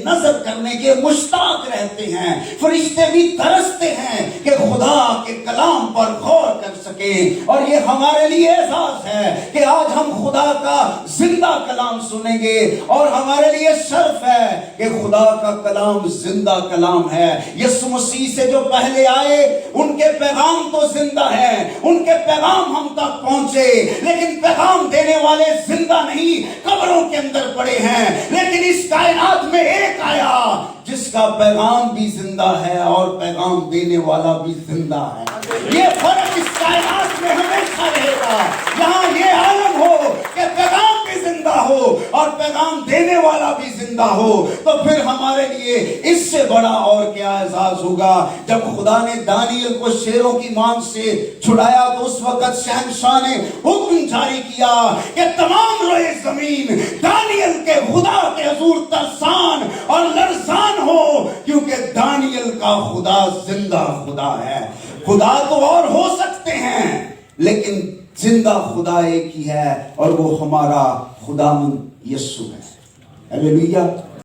نظر کرنے کے مشتاق رہتے ہیں، فرشتے بھی ترستے ہیں کہ خدا کے کلام پر غور کر سکیں، اور یہ ہمارے لیے اعزاز ہے کہ آج ہم خدا کا زندہ کلام سنیں گے، اور ہمارے لیے شرف ہے کہ خدا کا کلام زندہ کلام ہے۔ یسوع مسیح سے جو پہلے آئے ان کے پیغام تو زندہ ہے، ان کے پیغام ہم تک پہنچے، لیکن پیغام دینے والے زندہ نہیں، قبروں کے اندر پڑے ہیں۔ لیکن اس کائنات میں ایک آیا جس کا پیغام بھی زندہ ہے اور پیغام دینے والا بھی زندہ ہے۔ یہ فرق اس کائنات میں ہمیشہ رہے گا، یہاں یہ عالم ہو کہ پیغام بھی زندہ ہو اور پیغام دینے والا بھی زندہ ہو، تو پھر ہمارے لیے اس سے بڑا اور کیا اعزاز ہوگا۔ جب خدا نے دانیل کو شیروں کی مان سے چھڑایا تو اس وقت شہنشاہ نے حکم جاری کیا کہ تمام روئے زمین دانیل کے خدا کے حضور ترسان اور لرزان ہو، کیونکہ دانیل کا خدا زندہ خدا ہے۔ خدا تو اور ہو سکتے ہیں، لیکن زندہ خدا ایک ہی ہے، اور وہ ہمارا خداوند یسوع ہے۔ ہلیلویہ۔